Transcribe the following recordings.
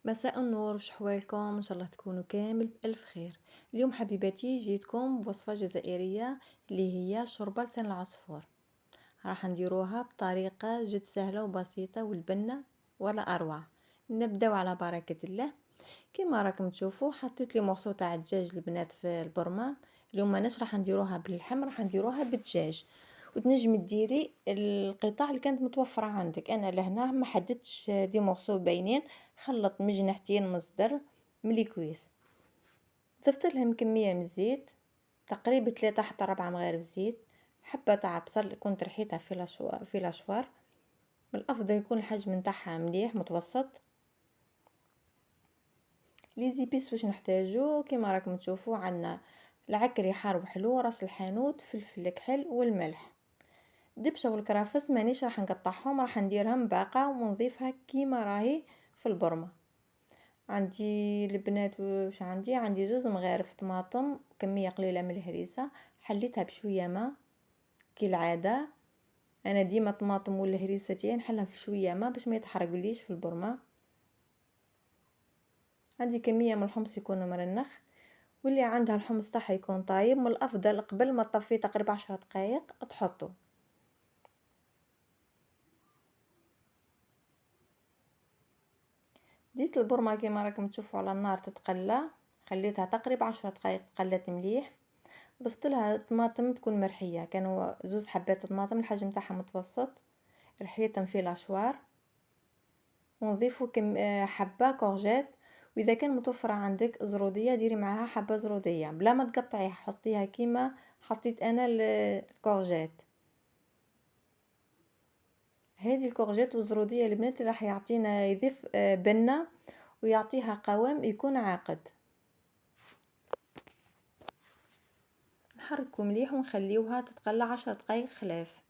مساء النور، وش حوالكم؟ ان شاء الله تكونوا كامل بألف خير. اليوم حبيباتي جيتكم بوصفة جزائرية اللي هي شوربة لسان العصفور. راح نديروها بطريقة جد سهلة وبسيطة والبنة ولا اروع. نبداو على بركة الله. كما راكم تشوفوا حطيت لي مورسو تاع الدجاج البنات في البرمة. اليوم ماناش راح نديروها باللحم، راح نديروها بالدجاج. وتنجم ديري القطع اللي كانت متوفره عندك. انا لهنا ما حددتش دي مورسو باينين. خلط مجنحتين مصدر ملي كويس. ضفت لهم كميه من الزيت، تقريبا 3 حتى 4 مغارف زيت. حبه تاع بصل كنت رحيتها في لاشوار. من الافضل يكون الحجم نتاعها مليح متوسط. لي زيبيس واش نحتاجو كيما راكم تشوفوا عندنا العكري حار وحلو، راس الحانوت، فلفل كحل والملح. الدبشه والكرافس مانيش راح نقطعهم، راح نديرهم باقه ونضيفها كيما راهي في البرمه. عندي البنات واش عندي زوز مغارف طماطم وكميه قليله من الهريسه. حليتها بشويه ماء كالعاده. انا ديما الطماطم والهريسه تاعي نحلهم في شويه ماء باش ما يتحرقليش في البرمه. عندي كميه من الحمص يكون مرنخ، واللي عندها الحمص تاعها يكون طايب من الافضل قبل ما تطفيه تقريبا 10 دقائق تحطه. ديت البرمه كيما راكم تشوفوا على النار تتقلى. خليتها تقريبا 10 دقائق تقلت مليح. ضفت لها طماطم تكون مرحيه، كانوا زوز حبات طماطم الحجم تاعها متوسط، رحيتهم في لاشوار. ونضيفوا كم حبه كورجيت. واذا كان متوفره عندك زروديه ديري معاها حبه زروديه بلا ما تقطعيها، حطيها كيما حطيت انا الكورجيت. هذه الكورجيت والزروديه البنات راح يعطينا يضيف بنه ويعطيها قوام يكون عاقد. نحركو مليح ونخليوها تتقلى 10 دقائق خلاف.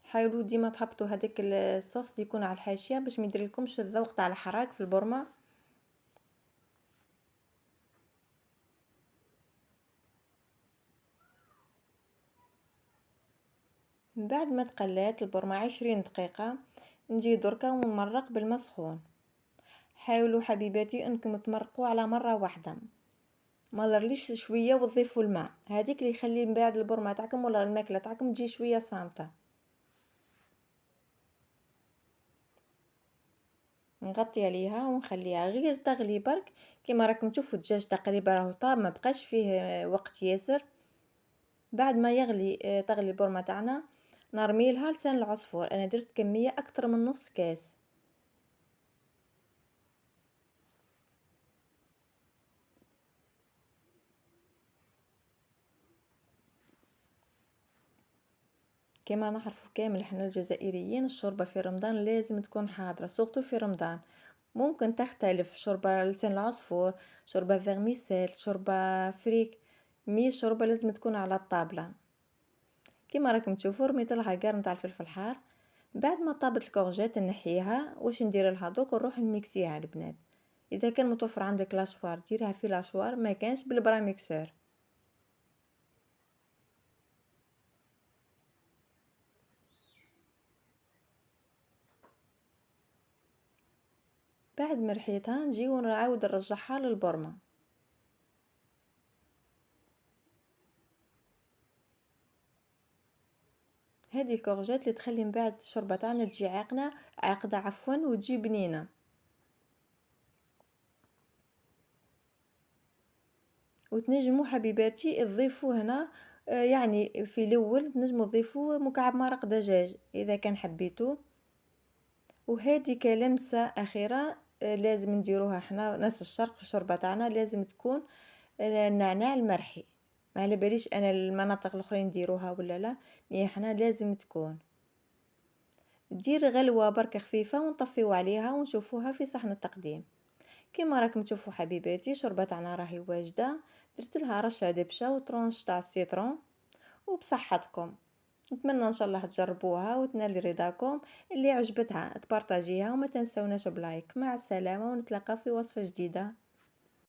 حاولوا ديما تهبطوا هذاك الصوص اللي يكون على الحاشيه باش ما يديرلكمش الذوق تاع الحراك في البرمه. من بعد ما تقلات البرمه 20 دقيقه نجي دركا ونمرق بالماء سخون. حاولوا حبيباتي انكم تمرقوا على مره واحده، ما ضرليش شويه وتضيفوا الماء هذيك اللي يخلي من بعد البرمه تاعكم ولا الماكله تاعكم تجي شويه صامته. نغطي عليها ونخليها غير تغلي برك. كما راكم تشوفوا الدجاج تقريبا راهو طاب، ما بقاش فيه وقت ياسر. بعد ما يغلي تغلي البرمه تاعنا نرمي لها لسان العصفور. انا درت كميه اكثر من نص كاس. كما نعرفوا كامل احنا الجزائريين الشوربه في رمضان لازم تكون حاضره، سورتو في رمضان. ممكن تختلف شوربه لسان العصفور، شوربه فيرميسيل، شوربه فريك، مي الشوربه لازم تكون على الطابله. كما راكم تشوفوا رميت لها قرن نتاع الفلفل الحار. بعد ما طابت الكورجيت نحيها. واش ندير لها دوك نروح نميكسيها البنات. اذا كان متوفر عندك لاشوار ديريها في لاشوار، ما كانش بالبرا ميكسور. بعد ما رحيتها نجي ونعاود نرجعها للبرمه. هذه الكورجيت اللي تخلي من بعد الشوربه تاعنا تجي عاقده عفوا وتجي بنينه. وتنجموا حبيباتي تضيفوا هنا يعني في الاول تنجموا تضيفوا مكعب مرق دجاج اذا كان حبيتوا. وهذه كلمسه اخيره لازم نديروها احنا ناس الشرق في الشوربه تاعنا، لازم تكون النعناع المرحي. ما على باليش انا المناطق الاخرين يديروها ولا لا، مي احنا لازم تكون. دير غلوه برك خفيفه ونطفيو عليها ونشوفوها في صحن التقديم. كما راكم تشوفوا حبيباتي شوربه تاعنا راهي واجده. درت لها رشه دبشه وطرونش تاع السيترون. وبصحتكم. نتمنى ان شاء الله تجربوها وتنال رضاكم. اللي عجبتها تبارطاجيها وما تنسوناش بلايك. مع السلامه ونتلاقى في وصفه جديده.